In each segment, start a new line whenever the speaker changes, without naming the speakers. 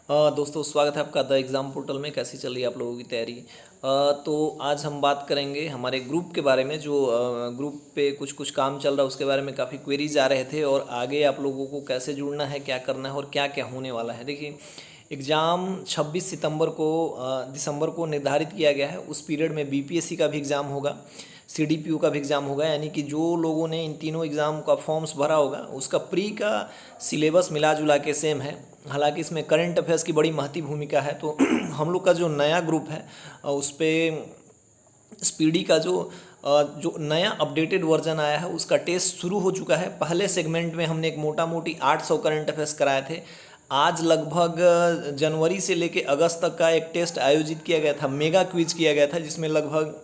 दोस्तों स्वागत है आपका द एग्ज़ाम पोर्टल में। कैसी चल रही है आप लोगों की तैयारी। तो आज हम बात करेंगे हमारे ग्रुप के बारे में। जो ग्रुप पे कुछ कुछ काम चल रहा है उसके बारे में काफ़ी क्वेरीज आ रहे थे, और आगे आप लोगों को कैसे जुड़ना है, क्या करना है और क्या क्या होने वाला है। देखिए, एग्ज़ाम 26 सितंबर को दिसंबर को निर्धारित किया गया है। उस पीरियड में बीपीएससी का भी एग्ज़ाम होगा, सीडीपीयू का भी एग्ज़ाम होगा। यानी कि जो लोगों ने इन तीनों एग्ज़ाम का फॉर्म्स भरा होगा उसका प्री का सिलेबस मिला जुला के सेम है। हालांकि इसमें करंट अफेयर्स की बड़ी महती भूमिका है। तो हम लोग का जो नया ग्रुप है उस पर स्पीडी का जो नया अपडेटेड वर्जन आया है उसका टेस्ट शुरू हो चुका है। पहले सेगमेंट में हमने एक मोटा मोटी 800 करंट अफेयर्स कराए थे। आज लगभग जनवरी से लेके अगस्त तक का एक टेस्ट आयोजित किया गया था, मेगा क्विज किया गया था, जिसमें लगभग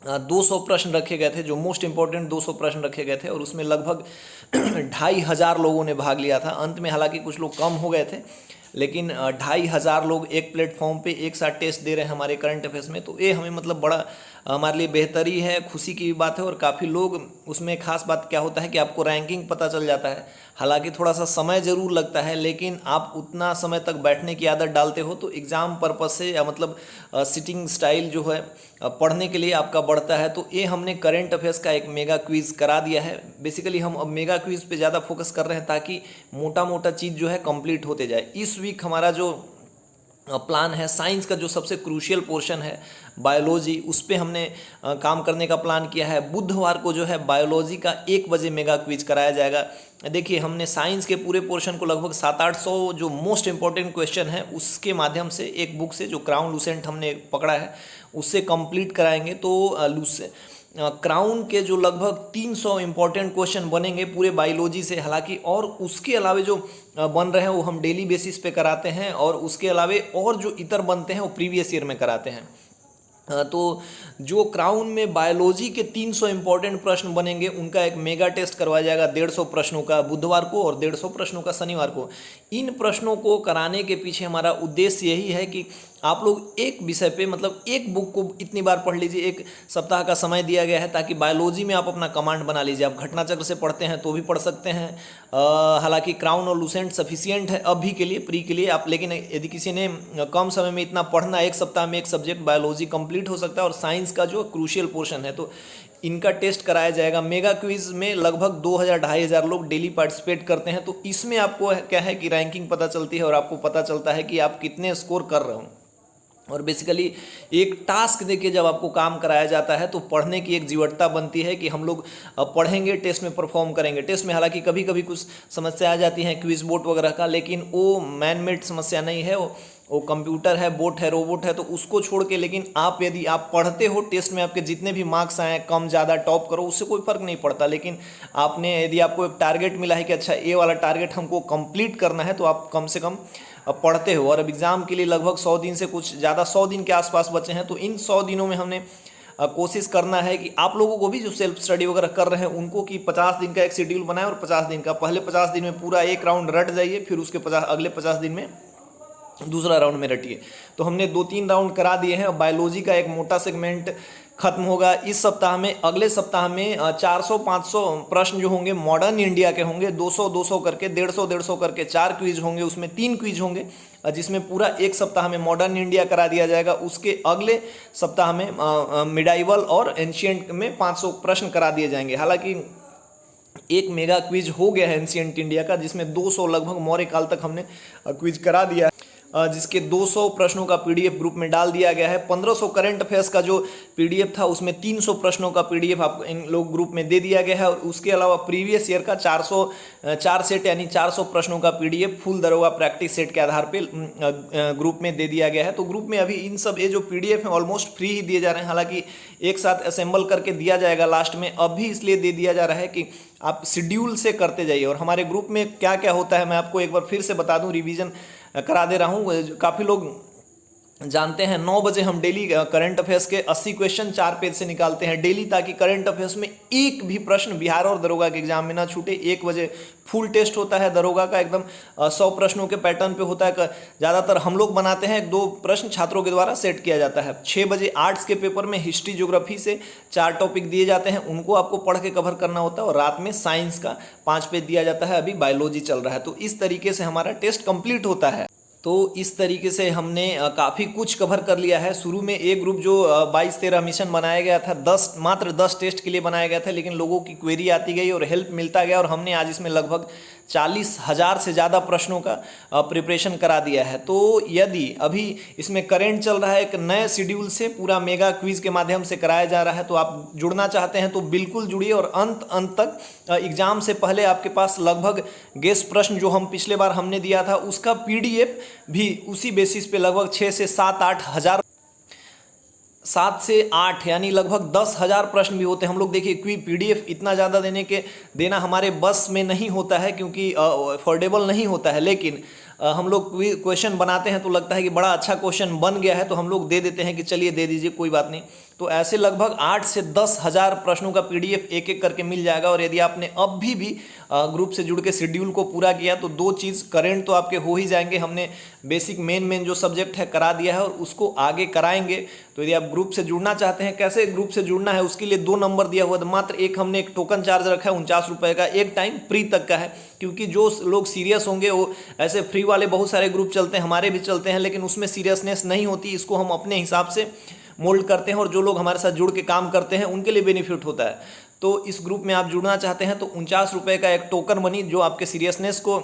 200 प्रश्न रखे गए थे। जो मोस्ट इंपॉर्टेंट 200 प्रश्न रखे गए थे और उसमें लगभग 2500 लोगों ने भाग लिया था। अंत में हालांकि कुछ लोग कम हो गए थे, लेकिन 2500 लोग एक प्लेटफॉर्म पे एक साथ टेस्ट दे रहे हैं हमारे करंट अफेयर्स में। तो ये हमें मतलब बड़ा हमारे लिए बेहतरी है, खुशी की बात है। और काफ़ी लोग उसमें खास बात क्या होता है कि आपको रैंकिंग पता चल जाता है। हालांकि थोड़ा सा समय ज़रूर लगता है, लेकिन आप उतना समय तक बैठने की आदत डालते हो तो एग्ज़ाम पर्पज़ से या मतलब सिटिंग स्टाइल जो है पढ़ने के लिए आपका बढ़ता है। तो ये हमने करंट अफेयर्स का एक मेगा क्विज़ करा दिया है। बेसिकली हम अब मेगा क्विज़ पे ज़्यादा फोकस कर रहे हैं ताकि मोटा मोटा चीज़ जो है कंप्लीट होते जाए। इस वीक हमारा जो प्लान है, साइंस का जो सबसे क्रूशियल पोर्शन है बायोलॉजी, उस पे हमने काम करने का प्लान किया है। बुधवार को जो है बायोलॉजी का 1 बजे मेगा क्विज कराया जाएगा। देखिए, हमने साइंस के पूरे पोर्शन को लगभग 700-800 जो मोस्ट इंपॉर्टेंट क्वेश्चन है उसके माध्यम से एक बुक से जो क्राउन लूसेंट हमने पकड़ा है उससे कंप्लीट कराएंगे। तो क्राउन के जो लगभग 300 इंपॉर्टेंट क्वेश्चन बनेंगे पूरे बायोलॉजी से। हालांकि और उसके अलावे जो बन रहे हैं वो हम डेली बेसिस पे कराते हैं, और उसके अलावे और जो इतर बनते हैं वो प्रीवियस ईयर में कराते हैं। तो जो क्राउन में बायोलॉजी के 300 इंपॉर्टेंट प्रश्न बनेंगे उनका एक मेगा टेस्ट करवाया जाएगा 150 प्रश्नों का बुधवार को और 150 प्रश्नों का शनिवार को। इन प्रश्नों को कराने के पीछे हमारा उद्देश्य यही है कि आप लोग एक विषय पे मतलब एक बुक को इतनी बार पढ़ लीजिए। एक सप्ताह का समय दिया गया है ताकि बायोलॉजी में आप अपना कमांड बना लीजिए। आप घटना चक्र से पढ़ते हैं तो भी पढ़ सकते हैं। हालांकि क्राउन और लूसेंट सफिशियंट है अभी के लिए, प्री के लिए आप। लेकिन यदि किसी ने कम समय में इतना पढ़ना, एक सप्ताह में एक सब्जेक्ट बायोलॉजी कंप्लीट हो सकता है। और साइंस का जो क्रूशियल पोर्शन है तो इनका टेस्ट कराया जाएगा। मेगा क्विज में लगभग 2000-2500 लोग डेली पार्टिसिपेट करते हैं। तो इसमें आपको क्या है कि रैंकिंग पता चलती है और आपको पता चलता है कि आप कितने स्कोर कर रहे हो। और बेसिकली एक टास्क देके जब आपको काम कराया जाता है तो पढ़ने की एक जीवटता बनती है कि हम लोग पढ़ेंगे, टेस्ट में परफॉर्म करेंगे। टेस्ट में हालांकि कभी कभी कुछ समस्या आ जाती हैं क्विज बोर्ड वगैरह का, लेकिन वो मैन मेड समस्या नहीं है। वो कंप्यूटर है, बोट है, रोबोट है, तो उसको छोड़ के। लेकिन आप यदि आप पढ़ते हो, टेस्ट में आपके जितने भी मार्क्स आए, कम ज़्यादा टॉप करो, उससे कोई फ़र्क नहीं पड़ता। लेकिन आपने यदि आपको एक टारगेट मिला है कि अच्छा ये वाला टारगेट हमको कंप्लीट करना है, तो आप कम से कम पढ़ते हो। और अब एग्ज़ाम के लिए लगभग 100 दिन से कुछ ज़्यादा 100 दिन के आसपास बचे हैं। तो इन 100 दिनों में हमने कोशिश करना है कि आप लोगों को भी जो सेल्फ स्टडी वगैरह कर रहे हैं उनको कि 50 दिन का एक शेड्यूल बनाए और 50 दिन का पहले 50 दिन में पूरा एक राउंड रट जाइए, फिर उसके अगले 50 दिन में दूसरा राउंड में रटिए। तो हमने 2-3 राउंड करा दिए हैं। बायोलॉजी का एक मोटा सेगमेंट खत्म होगा इस सप्ताह में। अगले सप्ताह में 400-500 प्रश्न जो होंगे मॉडर्न इंडिया के होंगे, 200-200 करके, 150-150 करके 4 क्विज होंगे। उसमें 3 क्विज होंगे जिसमें पूरा एक सप्ताह में मॉडर्न इंडिया करा दिया जाएगा। उसके अगले सप्ताह में मिडाइवल और एंशियंट में 500 प्रश्न करा दिए जाएंगे। हालांकि एक मेगा क्विज हो गया है एंशियंट इंडिया का, जिसमें 200 लगभग मौर्य काल तक हमने क्विज करा दिया है, जिसके 200 प्रश्नों का पीडीएफ ग्रुप में डाल दिया गया है। 1500 करंट अफेयर्स का जो पीडीएफ था उसमें 300 प्रश्नों का पीडीएफ आप इन लोग ग्रुप में दे दिया गया है। और उसके अलावा प्रीवियस ईयर का 4 सेट यानी 400 प्रश्नों का पीडीएफ फुल दरोगा प्रैक्टिस सेट के आधार पे ग्रुप में दे दिया गया है। तो ग्रुप में अभी इन सब ये जो पीडीएफ है ऑलमोस्ट फ्री ही दिए जा रहे हैं। हालांकि एक साथ असेंबल करके दिया जाएगा लास्ट में, अभी इसलिए दे दिया जा रहा है कि आप शेड्यूल से करते जाइए। और हमारे ग्रुप में क्या क्या होता है मैं आपको एक बार फिर से बता दूं, रिवीजन करा दे रहा हूँ। काफ़ी लोग जानते हैं 9 बजे हम डेली करंट अफेयर्स के 80 क्वेश्चन 4 पेज से निकालते हैं डेली, ताकि करंट अफेयर्स में एक भी प्रश्न बिहार और दरोगा के एग्जाम में ना छूटे। 1 बजे फुल टेस्ट होता है दरोगा का, एकदम 100 प्रश्नों के पैटर्न पे होता है। ज़्यादातर हम लोग बनाते हैं, 2 प्रश्न छात्रों के द्वारा सेट किया जाता है। 6 बजे आर्ट्स के पेपर में हिस्ट्री ज्योग्राफी से 4 टॉपिक दिए जाते हैं, उनको आपको पढ़ के कवर करना होता है। और रात में साइंस का 5 पेज दिया जाता है। अभी बायोलॉजी चल रहा है। तो इस तरीके से हमारा टेस्ट कंप्लीट होता है। तो इस तरीके से हमने काफ़ी कुछ कवर कर लिया है। शुरू में एक ग्रुप जो 22-13 मिशन बनाया गया था, मात्र 10 टेस्ट के लिए बनाया गया था, लेकिन लोगों की क्वेरी आती गई और हेल्प मिलता गया और हमने आज इसमें लगभग 40,000 से ज़्यादा प्रश्नों का प्रिपरेशन करा दिया है। तो यदि अभी इसमें करेंट चल रहा है एक नए शेड्यूल से, पूरा मेगा क्विज़ के माध्यम से कराया जा रहा है, तो आप जुड़ना चाहते हैं तो बिल्कुल जुड़िए और अंत तक एग्ज़ाम से पहले आपके पास लगभग गेस प्रश्न जो हम पिछले बार हमने दिया था उसका PDF भी उसी बेसिस पे लगभग 6 से 7 से 8 यानी लगभग 10,000 प्रश्न भी होते हैं। हम लोग देखिए कोई PDF इतना ज़्यादा देना हमारे बस में नहीं होता है, क्योंकि अफोर्डेबल नहीं होता है, लेकिन हम लोग क्वेश्चन बनाते हैं तो लगता है कि बड़ा अच्छा क्वेश्चन बन गया है तो हम लोग दे देते हैं कि चलिए दे दीजिए कोई बात नहीं। तो ऐसे लगभग 8 से 10,000 प्रश्नों का PDF एक एक करके मिल जाएगा। और यदि आपने अब भी ग्रुप से जुड़ के शेड्यूल को पूरा किया तो दो चीज़ करेंट तो आपके हो ही जाएंगे। हमने बेसिक मेन जो सब्जेक्ट है करा दिया है और उसको आगे कराएंगे। तो यदि आप ग्रुप से जुड़ना चाहते हैं, कैसे ग्रुप से जुड़ना है उसके लिए 2 नंबर दिया हुआ है। मात्र एक हमने एक टोकन चार्ज रखा है 49 रुपये का, एक टाइम फ्री तक का है, क्योंकि जो लोग सीरियस होंगे वो ऐसे फ्री वाले बहुत सारे ग्रुप चलते हैं, हमारे भी चलते हैं, लेकिन उसमें सीरियसनेस नहीं होती। इसको हम अपने हिसाब से मोल्ड करते हैं और जो लोग हमारे साथ जुड़ के काम करते हैं उनके लिए बेनिफिट होता है। तो इस ग्रुप में आप जुड़ना चाहते हैं तो 49 रुपये का एक टोकन मनी जो आपके सीरियसनेस को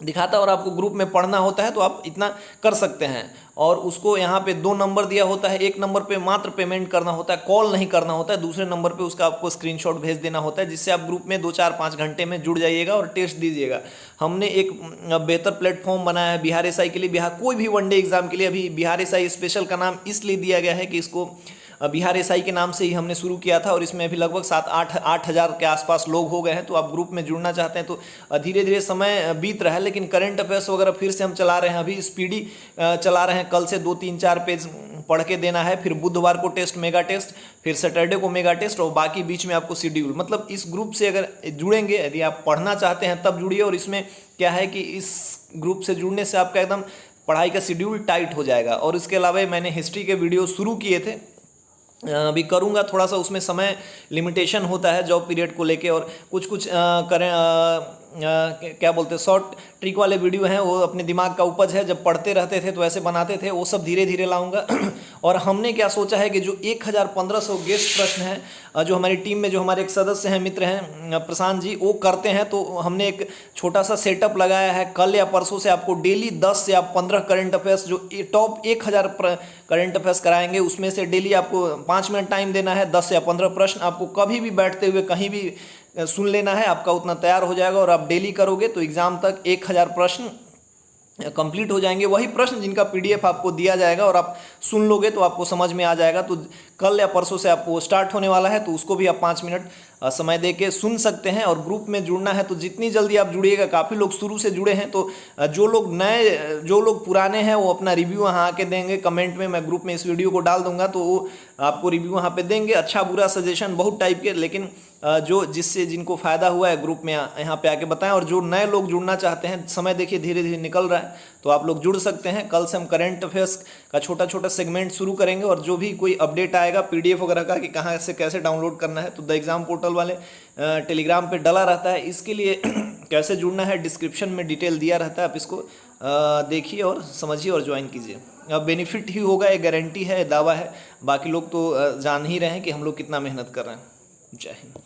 दिखाता है और आपको ग्रुप में पढ़ना होता है तो आप इतना कर सकते हैं। और उसको यहाँ पे 2 नंबर दिया होता है, एक नंबर पे मात्र पेमेंट करना होता है, कॉल नहीं करना होता है, दूसरे नंबर पे उसका आपको स्क्रीनशॉट भेज देना होता है, जिससे आप ग्रुप में 2-4-5 घंटे में जुड़ जाइएगा और टेस्ट दीजिएगा। हमने एक बेहतर प्लेटफॉर्म बनाया है बिहार SI के लिए। बिहार कोई भी वनडे एग्जाम के लिए अभी बिहार SI स्पेशल का नाम इसलिए दिया गया है कि इसको बिहार SI के नाम से ही हमने शुरू किया था और इसमें अभी लगभग 7-8 हज़ार के आसपास लोग हो गए हैं। तो आप ग्रुप में जुड़ना चाहते हैं तो धीरे धीरे समय बीत रहा है, लेकिन करंट अफेयर्स वगैरह फिर से हम चला रहे हैं। अभी स्पीडी चला रहे हैं, कल से 2-3-4 पेज पढ़ के देना है, फिर बुधवार को टेस्ट मेगा टेस्ट, फिर सैटरडे को मेगा टेस्ट और बाकी बीच में आपको शेड्यूल। मतलब इस ग्रुप से अगर जुड़ेंगे, यदि आप पढ़ना चाहते हैं तब जुड़िए। और इसमें क्या है कि इस ग्रुप से जुड़ने से आपका एकदम पढ़ाई का शेड्यूल टाइट हो जाएगा। और इसके अलावा मैंने हिस्ट्री के वीडियो शुरू किए थे, अभी करूँगा, थोड़ा सा उसमें समय लिमिटेशन होता है जॉब पीरियड को लेके, और कुछ क्या बोलते हैं शॉर्ट ट्रिक वाले वीडियो हैं, वो अपने दिमाग का उपज है, जब पढ़ते रहते थे तो ऐसे बनाते थे, वो सब धीरे धीरे लाऊंगा। और हमने क्या सोचा है कि जो 1500 गेस्ट प्रश्न हैं जो हमारी टीम में जो हमारे एक सदस्य हैं, मित्र हैं प्रशांत जी, वो करते हैं, तो हमने एक छोटा सा सेटअप लगाया है। कल या परसों से आपको डेली 10 या 15 करंट अफेयर्स जो टॉप 1000 करंट अफेयर्स कराएंगे, उसमें से डेली आपको 5 मिनट टाइम देना है। 10 या 15 प्रश्न आपको कभी भी बैठते हुए कहीं भी सुन लेना है, आपका उतना तैयार हो जाएगा। और आप डेली करोगे तो एग्जाम तक 1000 प्रश्न कंप्लीट हो जाएंगे। वही प्रश्न जिनका PDF आपको दिया जाएगा और आप सुन लोगे तो आपको समझ में आ जाएगा। तो कल या परसों से आपको स्टार्ट होने वाला है, तो उसको भी आप 5 मिनट समय दे के सुन सकते हैं। और ग्रुप में जुड़ना है तो जितनी जल्दी आप जुड़िएगा, काफ़ी लोग शुरू से जुड़े हैं, तो जो लोग नए, जो लोग पुराने हैं वो अपना रिव्यू वहाँ आके देंगे कमेंट में। मैं ग्रुप में इस वीडियो को डाल दूंगा तो वो आपको रिव्यू वहाँ पे देंगे, अच्छा बुरा सजेशन बहुत टाइप के, लेकिन जिनको फ़ायदा हुआ है ग्रुप में यहाँ पे आके बताएं। और जो नए लोग जुड़ना चाहते हैं, समय देखिए धीरे धीरे निकल रहा है, तो आप लोग जुड़ सकते हैं। कल से हम करंट अफेयर्स का छोटा छोटा सेगमेंट शुरू करेंगे और जो भी कोई अपडेट आएगा PDF वगैरह का कि कहाँ से कैसे डाउनलोड करना है, तो द एग्ज़ाम पोर्टल वाले टेलीग्राम पे डला रहता है। इसके लिए कैसे जुड़ना है डिस्क्रिप्शन में डिटेल दिया रहता है, आप इसको देखिए और समझिए और ज्वाइन कीजिए। अब बेनिफिट ही होगा, ये गारंटी है, दावा है। बाकी लोग तो जान ही रहे हैं कि हम लोग कितना मेहनत कर रहे हैं। जय हिंद।